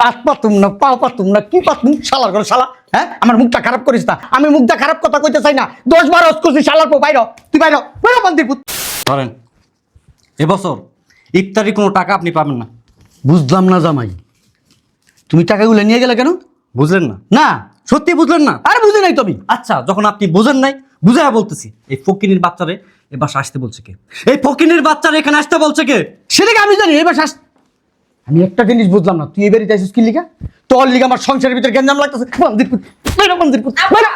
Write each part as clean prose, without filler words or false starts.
হাত পাতুম না পা পাতুম না কি পাতুম শালার ঘরে শালা। হ্যাঁ আমার মুখটা খারাপ করিস না, আমি মুখটা খারাপ কথা কইতে চাই না। 10 বার করছি শালার পো বাইর তুই বাইর বাইর বান্দির পুত। ধরেন এবছর ইফতারি কোনো টাকা আপনি পাবেন না। বুঝলাম না জামাই, তুমি টাকাগুলো নিয়ে গেলে কেন? বুঝলেন না? না সত্যি বুঝলেন না? আরে বুঝি নাই তুমি। আচ্ছা যখন আপনি বোঝেন নাই বুঝাইয়া বলতেছি, এই ফকিনীর বাচ্চারে এ বাসা আসতে বলছে কে? এই ফকিনীর বাচ্চারে এখানে আসতে বলছে কে? সেটাকে আমি জানি। এবার আমি একটা জিনিস বুঝলাম না, তুই এবারে যাইছিস কি লিগা? তোর লিগা আমার সংসারের ভিতরে গেঞ্জাম লাগতেছে। বান্দির পুত বাইর বান্দির পুত বাইর।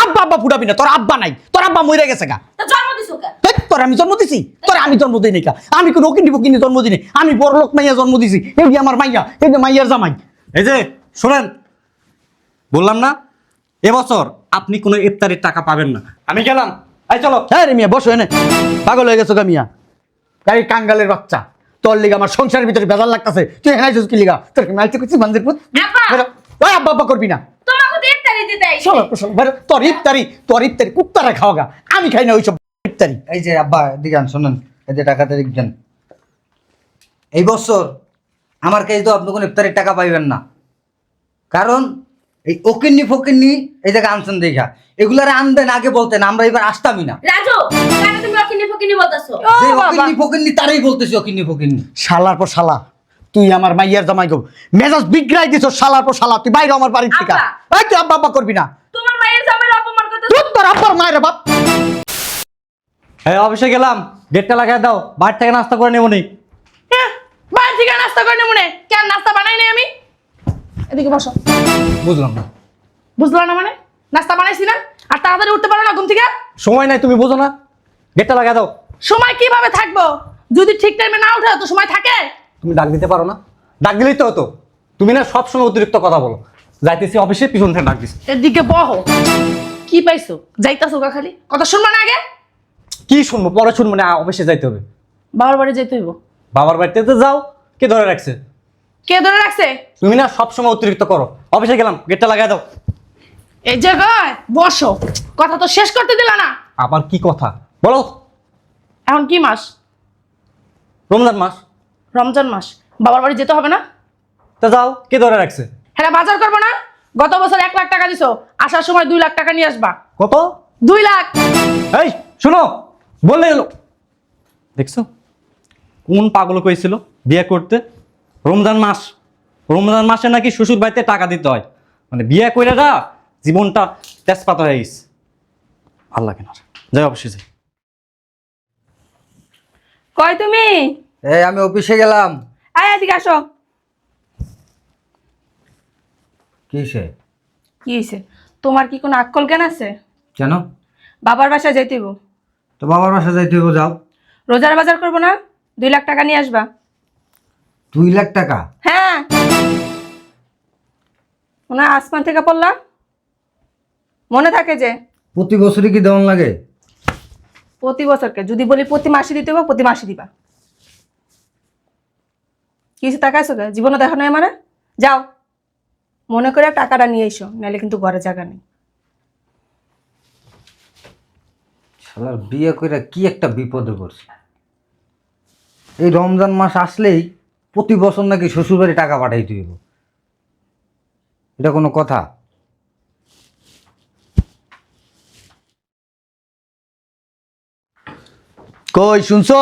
আব্বা আব্বা ফুটাবি না, তোর আব্বা নাই, তোর আব্বা মরে গেছে গা। তো জন্ম দিছো কে? তোর আমি জন্ম দিছি? তোর আমি জন্ম দিই নাই কা? আমি কোনো ওকিনি ফকিনি জন্ম দিই নাই, আমি বড় লোক মাইয়া জন্ম দিছি। এই যে আমার মাইয়া, এই যে মাইয়ার জামাই। এই যে শোনেন, বললাম না এবছর আপনি কোনো ইফতারির টাকা পাবেন না। আমি গেলাম। এই চলো। হ্যাঁ রে মিয়া বসো এনে, পাগল হয়ে গেছো গা মিয়া। গাড়ি কাঙ্গালের বাচ্চা, তোর লিগা আমার সংসারের ভিতরে বেজাল লাগতেছে। তুই এখানে আইছিস কি লিগা? তোর কি মাইতে করছিস বান্দির পুত? আব্বা! বেরো। ওই আব্বা আব্বা করবি না। তোমাকে তো ইফতারি দিতে আইছি। চলো চলো বেরো। তোর ইফতারি কুত্তারা খাওয়া গা, আমি খাই না ওইসব ইফতারি। এই যে আব্বা দিগান শোনেন, এই যে টাকাটা দিগান, এই বছর আমার কাছে তো আপনি কোনো ইফতারির টাকা পাইবেন না। কারণ এই ওকিন্নি ফকিন্নি এই জায়গায় আনছেন দেখা, এগুলারে আনবেন আগে বলতেন, আমরা এবার আসতামই না। রাজু, কেন তুমি অকিনি ফকিনি বলতাছো? যে ওকিন্নি ফকিন্নি তারাই বলতেছি ওকিন্নি ফকিন্নি। শালার পর শালা, তুই আমার মাইয়ার জামাই গো মেজাজ বিগড়াই দিছ। শালার পর শালা, তুই বাইরে আমার বাড়ির থেকে। আব্বা! এই তুই আব্বা আব্বা করবি না। তোমার মায়ের জামাইয়ের অপমান করতেছো। তুই তোর আব্বার মায়ের বাপ। হ্যাঁ অফিসে গেলাম, গেটটা লাগাই দাও, বাড়ি থেকে নাস্তা করে নেবো নি। বাড়ি থেকে নাস্তা করে নেবো নে। কেন নাস্তা বানাই নাই আমি? এদিকে বসো। বুঝলাম না। বুঝলা না মানে? নাস্তা বানাইছি না? আর তাড়াতাড়ি উঠতে পারো না ঘুম থেকে? সময় নাই, তুমি বোঝো না? গেটটা লাগাই দাও। সময় কিভাবে থাকবো? যদি ঠিক টাইমে না উঠে তো সময় থাকে? তুমি ডাক দিতে পারো না? ডাক দিলেই তো হতো। তুমি না সবসময় অতিরিক্ত কথা বলো। যাইতেছি অফিসে, পিছন থেকে ডাক দিস। এদিকে বহো। কি পাইছো? যাইতাছো গা খালি কথা শুনবা না আগে? কি শুনবো? পরে শুনবো না, অফিসে যাইতে হবে। বাবার বাড়ি যেতে হইব। বাবার বাড়িতে তো যাও, কে ধরে রাখছে? কে ধরে রাখছে? তুমি না সবসময় অতিরিক্ত করো। অফিসে গেলাম, গেটটা লাগাই দাও। এই জায়গায় বসো, কথা তো শেষ করতে দিলা না। আবার কি কথা বলো? এখন কি মাস? রমজান মাস। রমজান মাস। বাবার বাড়ি যেতে হবে না? তা যাও, কে ধরে রাখছে? হ্যাঁ বাজার করবো না? গত বছর 1 লাখ টাকা দিছো, আসার সময় 2 লাখ টাকা নিয়ে আসবা। কত? 2 লাখ। এই শোনো, বললে এলো। দেখছো কোন পাগল কইছিল বিয়ে করতে? রমজান মাস, রমজান মাসে নাকি শ্বশুর বাড়িতে টাকা দিতে হয়। মানে বিয়ে কইরা যা জীবনটা তেজপাত হয়ে গেছে। ভাল লাগে না, যাই অফিসে যাই। কই তুমি? এই আমি অফিসে গেলাম। আয় এদিকে আসো। কিসে? কি হয়েছে? তোমার কি কোনো আক্কল জ্ঞান আছে? কেন? বাবার বাসায় যাইতে হইব। তো বাবার বাসা যাইতে হইব, যাও। রোজার বাজার করবো না? 2 লাখ টাকা নিয়ে আসবা। 2 লাখ টাকা? হ্যাঁ। মনে হয় আসমান থেকে পড়লা? মনে থাকে যে প্রতি বছরই কি দেওয়ান লাগে? প্রতি বছরকে যদি বলি প্রতি মাসে দিতে হবে, প্রতি মাসে দিবা। কিছু তাকাইছো কে? জীবনে দেখো নাই মানে? যাও মনে করে টাকাটা নিয়ে এসো, নাহলে কিন্তু ঘরে জায়গা নেই। শালার বিয়ে কইরা কি একটা বিপদে পড়ছে। এই রমজান মাস আসলেই প্রতি বছর নাকি শ্বশুরবাড়ি টাকা পাঠাইতে হইব। এটা কোনো কথা? কই শুনছো?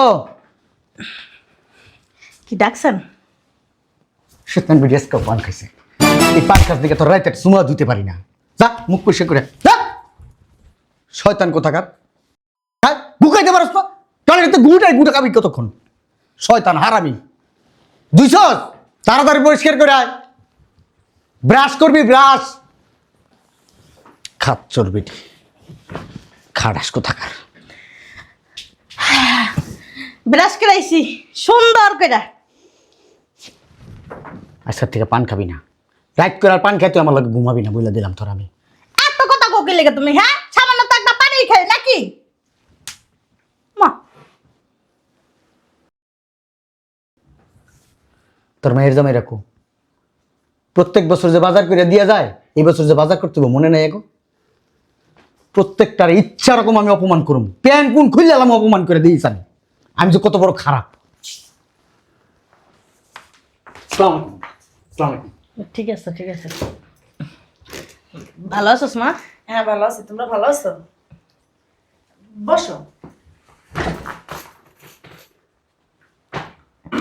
কি ডাকছেন? শয়তান বিডিএস কা পান খাইছে। এই পান খাস দিকে তোর রাইতে সুমা দিতে পারি না। যা মুখ পরিষ্কার করে যা। শয়তান কোথাকার। হ্যাঁ বুকাইতে পারছ না? টয়লেটে গুটা খাবি কতক্ষণ? শয়তান হারামি। 200 তাড়াতাড়ি পরিষ্কার করে আয়। ব্রাশ করবি ব্রাশ। খাচ্চর বেটি খাড়াস কোথাকার। ব্রাশ করাইছি সুন্দর করে। আজকের থেকে পান খাবি না। রাইট করে আর পান খাই তুই আমার লগে ঘুমাবি না বলে দিলাম তোর আমি। এত কথা কোকি লেগে তুমি? হ্যাঁ সামান্য তো একটা পানি খাই নাকি? মা তোর মায়ের জামাই রাখো। প্রত্যেক বছর যে বাজার করে দিয়া যায়, এই বছর যে বাজার করতে হবে মনে নাই এগো? প্রত্যেকটার ইচ্ছা রকম আমি অপমান করুম। প্যান পুন খুললে আমি অপমান করে দিয়েছি। আমি যে কত বড় খারাপ। আসসালামু আলাইকুম। ঠিক আছে ঠিক আছে। ভালো আছোস মা? হ্যাঁ ভালো আছি, তোমরা ভালো আছো? বসো।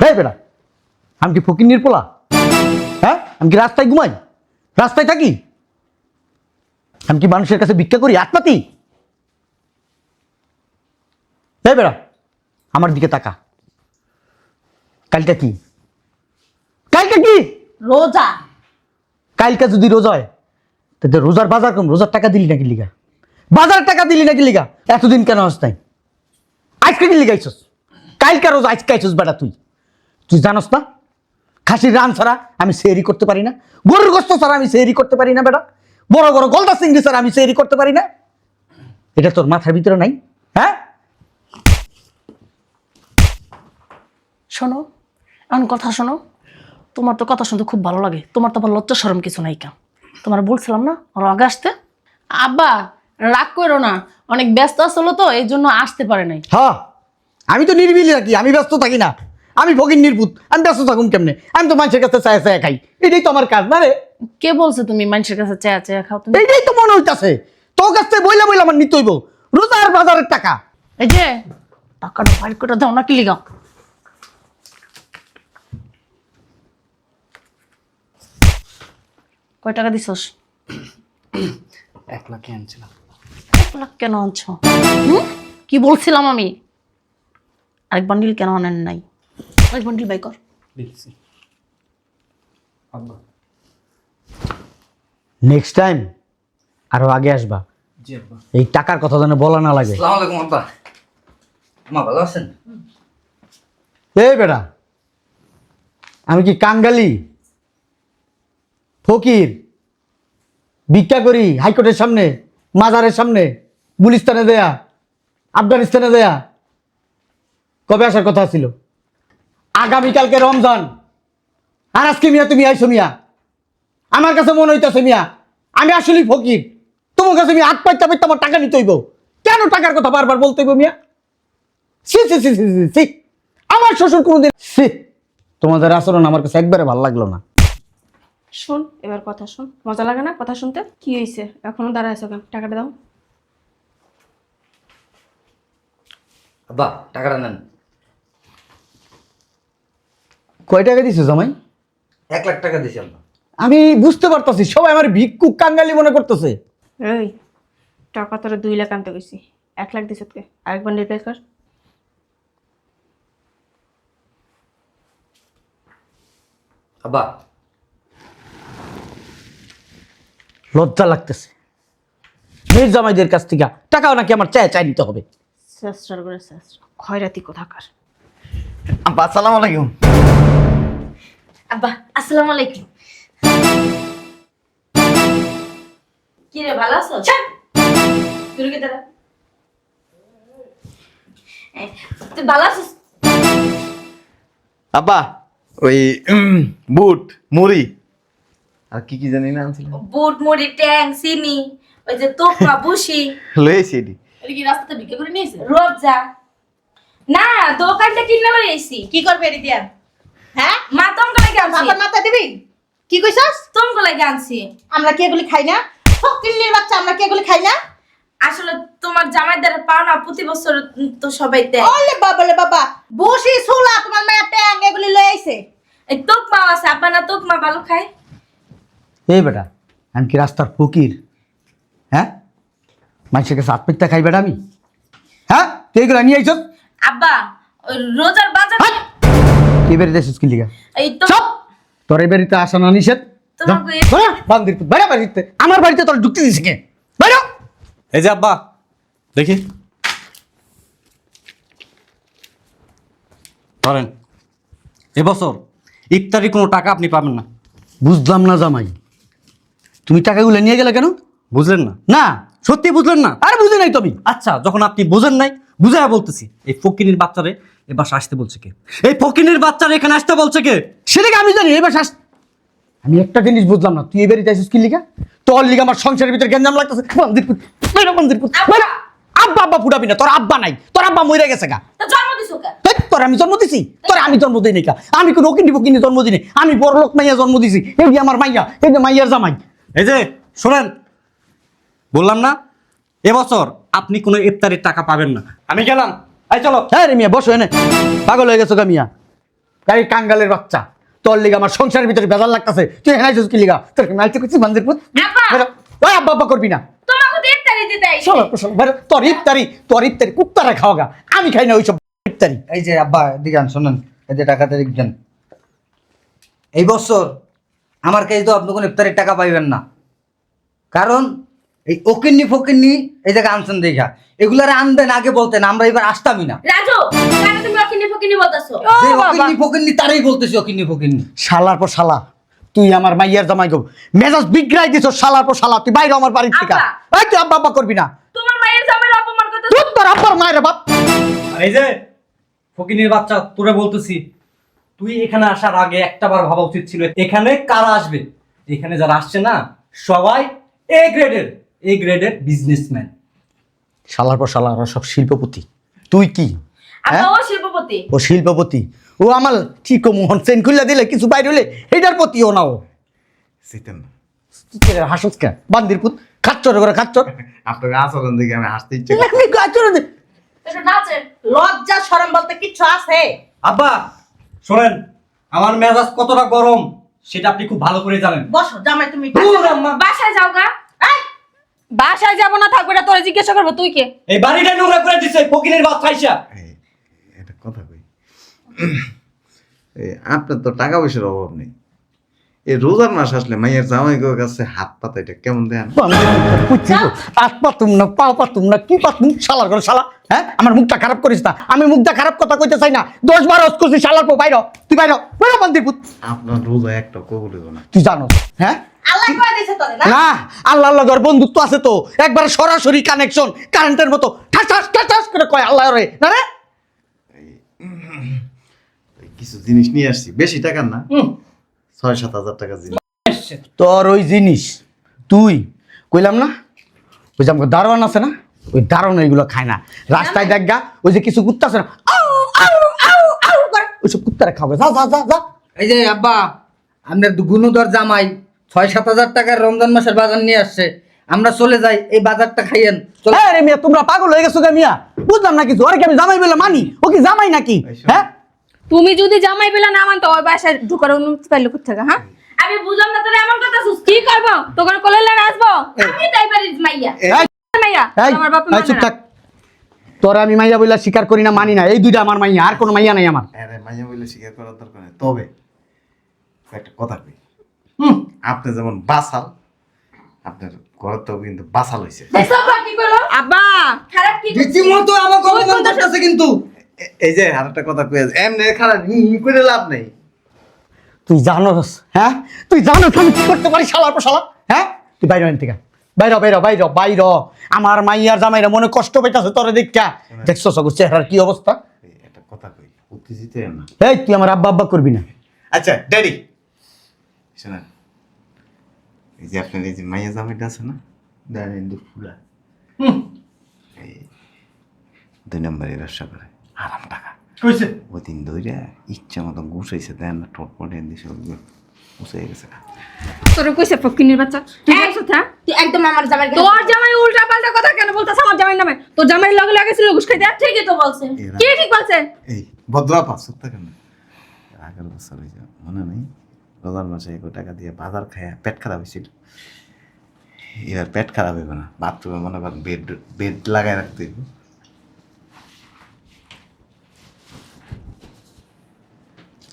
এই বেটা, আমি কি ফকির নির্পলা? হ্যাঁ, আমি কি রাস্তায় ঘুমাই, রাস্তায় থাকি? আমি কি মানুষের কাছে ভিক্ষা করি, আত্মাতি? এই বেটা, আমার দিকে তাকা। কালটা কি? কালটা কি? রোজা। কালকা যদি রোজা হয় তাহলে রোজার বাজার কম, রোজার টাকা দিলি নাকি লিগা? বাজারের টাকা দিলি নাকি লিগা? এতদিন কেন আস নাই? আজকে কি লিগাইছস? কালকা রোজা আজকে আইছস বেটা? তুই তুই জানস না খাসির রান ছাড়া আমি সেহরি করতে পারি না, গরুর গোস্ত ছাড়া আমি সেহরি করতে পারি না বেটা, বড় বড় গলদা চিংড়ি ছাড়া আমি সেহরি করতে পারি না? এটা তোর মাথার ভিতরে নাই? হ্যাঁ, শোনো, এমন কথা শোনো, তোমার তো কথা শুনতে খুব ভালো লাগে, তোমার তো আবার লজ্জা শরম কিছু নাই কেন? তোমার বলছিলাম না ওর আগে আসতে। আব্বা রাগ করো না, অনেক ব্যস্ত আসলো তো এই জন্য আসতে পারে নাই। হ্যাঁ, আমি তো নির্বিলি থাকি, আমি ব্যস্ত থাকি না। আমি ফকির নির্বুত, আমি ব্যস্ত থাকুন কেমনে? আমি তো মানুষের কাছে চায়া চায়া খাই, এটাই তো আমার কাজ না রে। কে বলছে তুমি মানুষের কাছে চেয়া চেয়া খাও? তুমি এইটাই তো মনে হইতাছে, তোর কাছ থেকে বইলা বইলা আমার নিতে হইব রোজার বাজারের টাকা। এই যে টাকাটা বাইর করে দাও না, কি লিগা? কয় টাকা দিছস? 1 লাখ আনছিলাম। 1 লাখ কেন আনছো? কি বলছিলাম আমি? আরেক বান্ডিল কেন আনেন নাই? আরেক বান্ডিল বাই কর। দিচ্ছি আব্বা। নেক্সট টাইম আরো আগে আসবা, জি আব্বা। এই টাকার কথা যেন বলা না লাগে। আসসালামু আলাইকুম আব্বা। মা ভালো আছেন? এই বেটা, আমি কি কাঙ্গালি ফকির? ভিক্ষা করি হাইকোর্টের সামনে, মাজারের সামনে, গুলিস্তানে দেয়া, আফগানিস্তানে দেয়া? কবে আসার কথা ছিল? আগামীকালকে রমজান, আর আজকে মিয়া তুমি আইসো মিয়া। আমার কাছে মনে হইতেছে মিয়া আমি আসলেই ফকির, তোমার কাছে আমি হাত পাইতে পাইতে আমার টাকা নিতে হইব। কেন টাকার কথা বারবার বলতে হইব মিয়া? সি সি সি সি সি সি, আমার শ্বশুর কোনোদিন সি। তোমাদের আচরণ আমার কাছে একবারে ভালো লাগলো না। শোন, এবার কথা শোন। মজা লাগে না কথা শুনতে? কি হয়েছে এখনো দাঁড়ায় আছো কেন? টাকাটা দাও। আব্বা টাকাটা নেন। কয় টাকা দিছো জামাই? 1 লাখ টাকা দিছি আব্বা। আমি বুঝতে পারতাছি সবাই আমার ভিক্ষুক কাঙ্গালি মনে করতেছে। এই টাকা তোরা 2 লাখ আনতে গেছি, 1 লাখ দিছত কে? আরেক বান্ডিল পে কর। আব্বা লজ্জা লাগতেছে মেয়ের জামাইদের কাছ থেকে টাকাও নাকি আমার চায় চাই নিতে হবে। চেষ্টার করে চেষ্টা, খয়রাতি কোথাকার। আব্বা আসসালামু আলাইকুম। আব্বা আসসালামু আলাইকুম। কি রে ভালো আছো? তুই কি দাঁড়া? তুই ভালো আছিস? আব্বা ওই বুট মুড়ি আর কি কি জানি না আনছিল, বুট মুড়ি ট্যাং চিনি, ওই যে তোপা বুসি লয়েছি এটি। এটা কি রাস্তাতে ভিক্ষা করে নিয়েছে? রোজা না দোকানটা কিনে লই আইছি। কি করবে এটি দিয়া? হ্যাঁ, মা তোমাকে লাগে আনছি, বাবার মাথা দিবি? কি কইছস? তোমাকে লাগে আনছি। আমরা কি এগুলি খাই না? ফকিন্নির বাচ্চা, আমরা কি এগুলি খাই না? আসলে তোমার জামাইদের পাওনা প্রতি বছর তো সবাই দেয়। ওলে বাবা লে বাবা, বসি ছোলা তোমার মায়ের ট্যাং এগুলি লই আইছে। এই তোকমা আছে, আব্বা না তোকমা ভালো খায়। এই বেটা, আমি কি রাস্তার ফকির? হ্যাঁ, মানুষের কাছে হাত পেতে খাই বেটা আমি? হ্যাঁ, তুই এগুলো নিয়ে আইছ? আব্বা ওই রোজার বাজার কে বেরিয়ে যাচ্ছিস কি লিগা? এই তো সব তোর এই বাড়িতে আসা না নিষেধ। তোমাকে বান্দির পুত, বাইরে বাড়িতে, আমার বাড়িতে তোর ঢুকতে দিছে কে? বাইরে। এই যে আব্বা দেখি ধরেন, এবছর ইফতারি কোনো টাকা আপনি পাবেন না। বুঝলাম না জামাই, তুমি টাকাগুলো নিয়ে গেলে কেন? বুঝলেন না? না, সত্যি বুঝলেন না? আর বুঝি নাই তুমি। আচ্ছা, যখন আপনি বুঝেন নাই, বুঝাইয়া বলতেছি। এই ফকিনির বাচ্চারে এ বাসা আসতে বলছে কে? এই ফকিনির বাচ্চারে এখানে আসতে বলছে কে? সেটাকে আমি জানি। এবার আমি একটা জিনিস বুঝলাম না, তুই এবারে চাইছিস কি লিগা? তোর লিগা আমার সংসারের ভিতরে গেঞ্জাম লাগতেছে। বান্দির পুত, বাইরে বান্দির পুত, বাইরে। আব্বা আব্বা ফুটাবি না, তোর আব্বা নাই, তোর আব্বা মরে গেছে গা। তো জন্ম দিছো কে? হেই, তোর আমি জন্ম দিছি? তোর আমি জন্ম দিই নাই কা? আমি কোনো ওকিনি ফকিনি জন্ম দিই নাই। আমি বড় লোক মাইয়া জন্ম দিছি। এই যে আমার মাইয়া, এই যে মাইয়ার জামাই। এই যে শোনেন, বললাম না এবছর আপনি কোনো ইফতারির টাকা পাবেন না। আমি গেলাম, এই চলো। হ্যাঁ রে মিয়া, বসো এনে। পাগল হয়ে গেছো গা মিয়া, গাড়ি কাঙ্গালের বাচ্চা। তোর লিগা আমার সংসারের ভিতরে বেজার লাগতেছে। তুই এখানে আইছিস কি লিগা? তোর কি মাইতে করছিস বান্দির পুত? আব্বা! বেরো। ওই আব্বা আব্বা করবি না। তোমাকে তো ইফতারি দিতে আইছি। চলো চলো বেরো। তোর ইফতারি কুত্তারা খাওয়া গা। আমি খাই না ওইসব ইফতারি। এই যে আব্বা এদিকে আন, শোনেন, এই যে টাকাতে লিখবেন। এই বছর আমার কাছে তো আপনি কোনো ইফতারির টাকা পাইবেন না, কারণ এই ওকিন্নি ফকিন্নি এই জায়গায় আনছেন দেখা। এগুলারে আনবেন আগে বলতেন, আমরা এবার আসতামই না। রাজু, কেন তুমি অকিনি ফকিনি বলতাছো? ও যে বাবা, ওকিন্নি ফকিন্নি তারাই বলতেছি ওকিন্নি ফকিন্নি। শালার পর শালা, তুই আমার মাইয়ার জামাই গো মেজাজ বিগড়াই দিছ। শালার পর শালা, তুই বাইরে আমার বাড়ির থেকে। আব্বা! এই তুই আব্বা আব্বা করবি না। তোমার মায়ের জামাইয়ের অপমান করতেছো। তুই তোর আব্বার মায়ের বাপ। আর এই যে ফকিনীর বাচ্চা, তোরে বলতেছি, তুই এখানে আসার আগে একটাবার ভাবা উচিত ছিল এখানে কারা আসবে। এখানে যারা আসছে না, সবাই এ গ্রেডের বিজনেসম্যান। শালার পর শালা, ওরা সব শিল্পপতি। তুই কি? আব্বা ও শিল্পপতি। ও শিল্পপতি। ও আমার ঠিক মোহন সেন খুলে দিলে কিছু বাইরে হলে এটার প্রতি ও নাও। শীতেন না হাসুস কে বান্দির পুত? খাচ্চর করে খাচ্চর। আপনাকে আচরণ দেখে আমি হাসতে ইচ্ছে একটু নাচেন। লজ্জা শরম বলতে কিচ্ছু আছে? আব্বা শোনেন, আমার মেজাজ কতটা গরম সেটা আপনি খুব ভালো করে জানেন। বসো, জামাই তুমি দূর আম্মা। বাসায় যাও গা। এই, বাসায় যাবো না থাকবে না, তোরে জিজ্ঞাসা করবো তুই কে? এই বাড়িটা নোংরা করে দিছে ফকিনীর বাচ্চা আইসা। এটা কথা কই, আপনার তো টাকা পয়সার অভাব নেই। এই রোজার মাস আসলে মাইয়ের জামাই কাছে হাত পাতা এটা কেমন দেন? হাত পাতুম না, পা পাতুম না, কি পাতুম? শালার করে শালা। হ্যাঁ, আমার মুখটা খারাপ করিস না। আমি মুখটা খারাপ কথা কইতে চাই না। 10 বার করছি শালার পর বাইর। তুই বাইর বাইর বান্দির পুত। আপনার রোজা একটা কবুল হইব না। তুই জানো হ্যাঁ? আল্লাহ কয় দিছে তোরে না? না, আল্লাহ আল্লাহ ঘর বন্ধুত্ব আছে তো, একবার সরাসরি কানেকশন, কারেন্টের মতো ঠাস ঠাস ঠাস ঠাস করে কয় আল্লাহ রে। না রে, কিছু জিনিস নিয়ে আসছি, বেশি টাকার না, 6-7 হাজার টাকার জিনিস। তোর ওই জিনিস তুই কইলাম না, ওই যে আমাকে দারোয়ান আছে না, ওই দারোয়ান এইগুলো খায় না। রাস্তায় দেখা ওই যে কিছু কুত্তা আছে না, আউ আউ আউ আউ করে, ওইসব কুত্তারা খাবে। যা যা যা যা। এই যে আব্বা, আপনার গুণধর জামাই 6-7 হাজার টাকার রমজান মাসের বাজার নিয়ে আসছে, আমরা চলে যাই, এই বাজারটা খাইয়েন। চলো। হ্যাঁ রে মিয়া, তোমরা পাগল হয়ে গেছো গে মিয়া? বুঝলাম না কিছু। ওরে কি আমি জামাই বলে মানি? ও কি জামাই নাকি? হ্যাঁ, তুমি যদি জামাই পেলে না মানতো, ওই বাসায় ঢুকার অনুমতি পাইলে কোথেকে? হ্যাঁ, আমি বুঝলাম না তোরে এমন কথা শুস। কি করবো? তোকে কোলে লেন আসবো? আমি তাই পারিস মাইয়া। মাইয়া, এই, আমার বাপ এই চুপ থাক। তোরা আমি মাইয়া বইলা স্বীকার করি না, মানি না। এই দুইটা আমার মাইয়া, আর কোনো মাইয়া নাই আমার। আরে মাইয়া বলে স্বীকার করার দরকার নেই। তবে একটা কথা কই, আপনি যেমন বাসাল, আপনার ঘর তো কিন্তু বাসাল হয়েছে। দেখছো আব্বা কি কইলো? আব্বা খারাপ কি করছে? রীতিমতো আমাকে অপমান করতেছে কিন্তু। এই যে আর একটা কথা কই, এমনি খারাপ করে লাভ নেই। তুই জানোস, হ্যাঁ তুই জানোস আমি কি করতে পারি শালার পর শালা? হ্যাঁ, তুই বাইরে আন থেকে, বাইর বাইর বাইর বাইর। আমার মাইয়ার জামাইরা মনে কষ্ট পাইতাছে তোরে দেখা। দেখছো সগর চেহারার কি অবস্থা? একটা কথা কই, উত্তেজিত হয়েন না। এই তুই আমার আব্বা আব্বা করবি না। আচ্ছা ড্যাডি শোনেন, এই যে আপনার এই যে মাইয়া জামাইটা আছে না, দাঁড়িয়ে ফুলা, এই 2 নম্বরে ব্যবসা করে, আরাম টাকা কইছে ওই দিন ধরে ইচ্ছা মতো গুছাইছে, দেন না ঠোঁট পটে দিছে, গুছাই গেছে। তোরে কইছে ফকিনির বাচ্চা? তুই বলছিস হ্যাঁ? তুই একদম আমার জামাইয়ের গায়ে তোর জামাই উল্টা পাল্টা কথা কেন বলতাছ আমার জামাই নামে? তোর জামাই লগে লাগেছিল ঘুষ খাইতে? ঠিকই তো বলছে। কি ঠিক বলছে? এই ভদ্রাপা সত্য কেন 11 বছর হয়েছে মনে নেই, রোজার মাসে 1 টাকা দিয়ে বাজার খায় পেট খারাপ হয়েছিল। এবার পেট খারাপ হইব না, বাথরুমে মনে করেন বেড লাগাই রাখতে হইব।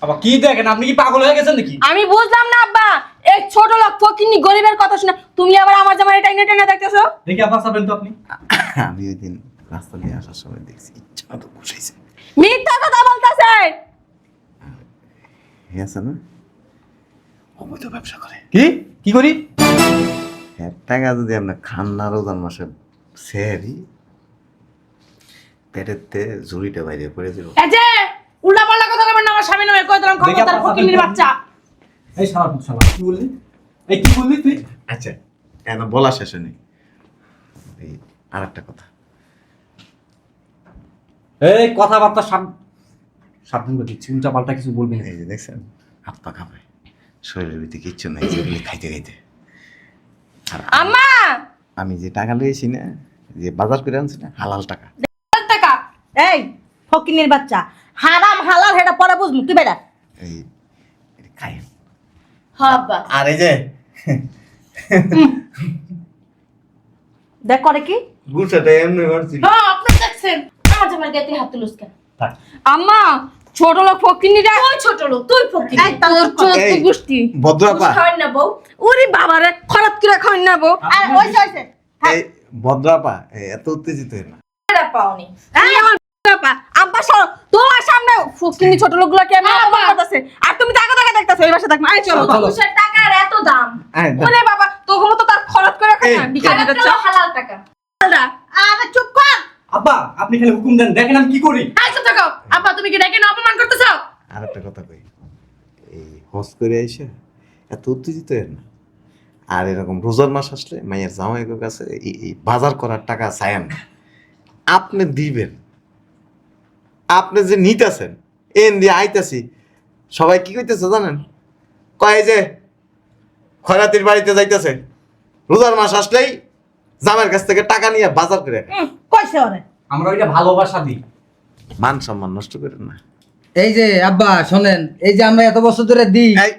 আবার কি দেখেন, আপনি কি পাগল হয়ে গেছেন নাকি? আমি বুঝলাম না আব্বা, এই ছোট লোক ফকিনি গরিবের কথা শুনে তুমি আবার আমার জামাই টাইনে টাইনে দেখতেছো? দেখি আবার চাবেন তো আপনি। আমি ওই দিন রাস্তা দিয়ে আসার সময় দেখছি ইচ্ছা মতো বসেছে। মিথ্যা কথা বলতাছে। আছে না, অবৈধ ব্যবসা করে। কি কি করি? হ্যাঁ, টাকা যদি আপনার খান না রোজার মাসে সেরি পেটেতে ঝুড়িটা বাইরে পড়ে যাবো। এই যে উল্টা পাল্টা কথা বলবেন না, আমার স্বামী নামে কই দিলাম খবরদার ফকিনির বাচ্চা। এই শালা পুত শালা, কি বললি? এই কি বললি তুই? আচ্ছা কেন বলা শেষ হয়নি। এই আর একটা কথা, এই কথাবার্তা সাবধান করে দিচ্ছি, উল্টা পাল্টা কিছু বলবি না। এই যে দেখছেন হাত পা কাঁপে, শরীরের ভিতরে কিচ্ছু নাই, যেগুলি খাইতে খাইতে। আর আম্মা আমি যে টাকা লইছি না, যে বাজার করে আনছি না, হালাল টাকা। টাকা এই ফকিনের বাচ্চা, হারাম হালাল হেটা পরে বুঝমু, তুই বেটা। এই এটা খাই। হাব্বা আর এই যে দেখ করে কি? গুছাটা এমনি মারছিল। হ্যাঁ আপনি দেখছেন আমার জামার গায়ে তুই হাত তুলুস কেন? থাক। আম্মা ছোট লোক ফকিনিরা তুই ছোট লোক, তুই ফকির। এই তোর চোদ্দ এই, গোষ্ঠী। ভদ্রাপা, খাওয়ান না বউ। ওরে বাবারে খরাত করে খাওয়াই না বউ। আর হইছে হইছে এই ভদ্রাপা এত উত্তেজিত হই না। এটা পাওনি। এই আমার বাবা আব্বা সর তোমার সামনে ফকিনি ছোট লোকগুলো কেমন অপমান করতেছে আর তুমি টাকা টাকা দেখতেছো এই বাসা থাকবে। আয় চলো মানুষের টাকার এত দাম। আয়, দাও। ওরে বাবা তোগুলো তো তার খরচ করে খায় না এই, বিকাল হালাল দিতেছ। টাকা, হালাল টাকা। আরে চুপ কর। আব্বা আপনি খালি হুকুম দেন, দেখেন আমি কি করি। আয় চুপ থাকো। আব্বা তুমি কি ডেকে না অপমান করতেছো? আর একটা কথা কই, এই হজ করে আইসা এত উত্তেজিত হই না। আর এরকম রোজার মাস আসলে মায়ের জামাইয়ের কাছে এই বাজার করার টাকা চায়েন না, আপনি দিবেন। আপনি যে নিতেছেন এন দিয়ে আইতাছি, সবাই কি কইতেছে জানেন? কয় যে খয়রাতির বাড়িতে যাইতেছে, রোজার মাস আসলেই জামাইয়ের কাছ থেকে টাকা নিয়ে বাজার করে খায়। কইছে ওরে। আমরা ওইটা ভালোবাসা দিই। মান সম্মান নষ্ট করেন না। এই যে আব্বা শোনেন, এই যে আমরা এত বছর ধরে দিই, এই,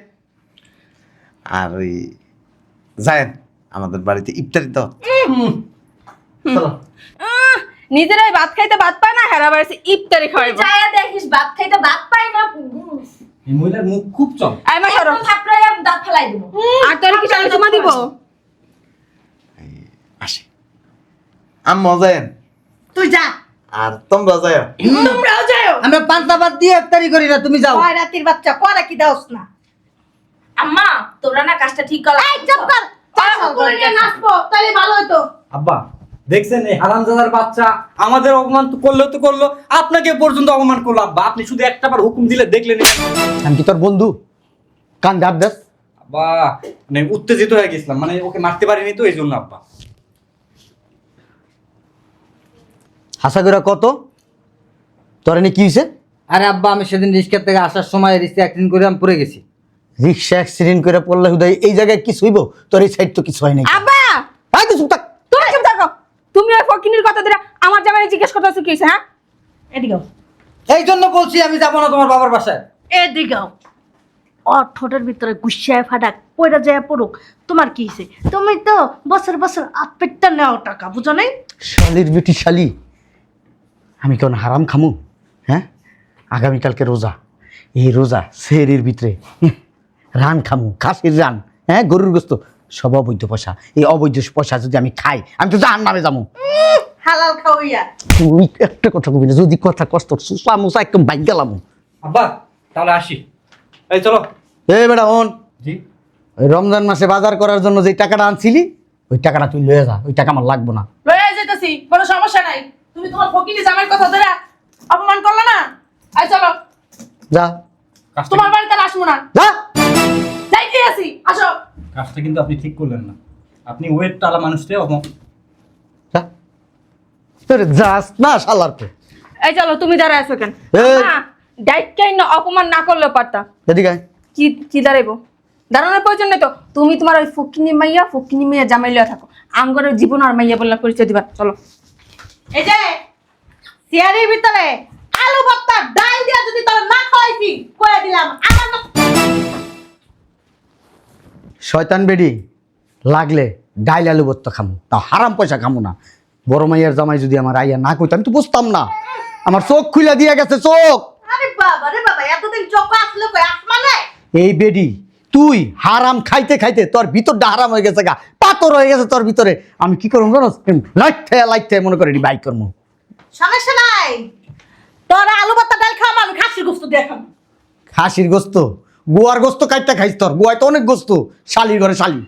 আর ওই যায়েন আমাদের বাড়িতে ইফতারি দাও। চলো। নিজেরাই ভাত খাইতে ভাত পায় না হেরা বাড়িতে ইফতারি খাওয়াইবো। চায়া দেখিস ভাত খাইতে ভাত পাই না। এই মহিলার মুখ খুব চল। আয় মা সরো। একদম থাপড়াই আমি দাঁত ফেলাই দিব। আর তোর কি চাল চুমা দিব? এই, আসি আম্মা যায়েন, তুই যা। আর তোমরা যাও। তোমরাও যাও। আমরা পান্তা ভাত দিয়ে ইফতারি করি না, তুমি যাও। কয় রাতির বাচ্চা করে কি দাওস না? আম্মা তোমরা না কাজটা ঠিক করো। এই চুপ কর। কোলে নিয়ে নাচবো তাহলে ভালো হতো। আব্বা দেখছেন এই হারামজাদার বাচ্চা আমাদের অপমান তো করলো, আপনাকে পর্যন্ত অপমান করলো। আব্বা আপনি শুধু একটাবার হুকুম দিলে দেখলেন। আমি কি তোর বন্ধু? কান ধার দেস। আব্বা মানে উত্তেজিত হয়ে গেছিলাম, মানে ওকে মারতে পারিনি তো এই জন্য। আব্বা হাসা করে কত তোর এনে কি হয়েছে? আরে আব্বা আমি সেদিন রিক্সা থেকে আসার সময় রিক্সা অ্যাক্সিডেন্ট করে আমি পড়ে গেছি। রিক্সা অ্যাক্সিডেন্ট করে পড়লে হুদাই এই জায়গায় কিছু হইব? তোর এই সাইড তো কিছু হয় নাই। আব্বা আয় তো চুপ থাক। তুমি চুপ থাকো। তুমি ওই ফকিনির কথা দিরা আমার জামাই জিজ্ঞেস করতেছো কি হইছে? হ্যাঁ এদিকে এই জন্য বলছি আমি যাবো না তোমার বাবার বাসায়। এদিকে ওর ঠোঁটের ভিতরে গুছিয়ে ফাটাক পয়টা যায় পড়ুক, তোমার কি হয়েছে? তুমি তো বছর বছর আপেটটা নেও টাকা, বুঝো নাই? শালির বেটি শালি, আমি কেন হারাম খামু? হ্যাঁ, আগামীকালকে রোজা। এই রোজা সেহরির ভিতরে রান খামু, খাসির রান, হ্যাঁ গরুর গোস্ত, সব অবৈধ পয়সা। এই অবৈধ পয়সা যদি আমি খাই আমি তো জাহান্নামে যাবো। হালাল খাওয়াইয়া। তুই একটা কথা কবি না, যদি কথা কষ্ট সুসা মুসা একদম বাইক গেলাম। আব্বা তাহলে আসি। এই চলো। এই বেটা হন, জি ওই রমজান মাসে বাজার করার জন্য যে টাকাটা আনছিলি ওই টাকাটা তুই লয়ে যা, ওই টাকা আমার লাগবো না। লয়ে যেতেছি, কোনো সমস্যা নাই। তুমি তোমার ফকিনি জামাইয়ের কথা ধরে অপমান করলে না। আয় চলো, যা কাজটা তোমার বাড়িতে আর আসবো না। যা। যাইতে আসি, আসো। কাজটা কিন্তু আপনি ঠিক করলেন না। আপনি ওয়েট টালা মানুষটাই যা। তোরে যাস না শালার পে। এই চলো তুমি দাঁড়ায় আছো কেন? এই। আম্মা ডাইটকাই না অপমান না করলেও পারতা। এদিকে আয়। কি কি দাঁড়াইবো? দাঁড়ানোর প্রয়োজন নেই তো। তুমি তোমার ওই ফকিনি মাইয়া জামাই লইয়া থাকো। আঙ্গরের জীবন আর মাইয়া বললা পরিচয় দিবা। চলো। এই যে সিয়ারির ভিতরে আলু ভর্তা ডাল দিয়া যদি তোর না খাওয়াইছি কইয়া দিলাম আমার না। শয়তান বেডি লাগলে ডাইল আলু ভর্তা খামু, তা হারাম পয়সা খামু না। বড় মাইয়ার জামাই যদি আমার আইয়া না কইতো আমি তো বুঝতাম না। আমার চোখ খুলে দিয়া গেছে চোখ। আরে বাবা রে বাবা, এতদিন চোখ আসলো কই আসমানে? এই বেডি তুই হারাম খাইতে খাইতে তোর ভিতরটা হারাম হয়ে গেছে গা, পাথর হয়ে গেছে তোর ভিতরে। আমি কি করবো জানো? লাইট মনে করে বাইক করবো। সমস্যা নাই, তোর আলু ভর্তা ডাল খাওয়া আমি খাসির গোস্ত দিয়ে খাবো। খাসির গোস্ত, গোয়ার গোস্ত কাইটটা খাইছ? তোর গোয়ায় তো অনেক গোস্ত, শালির ঘরে শালি।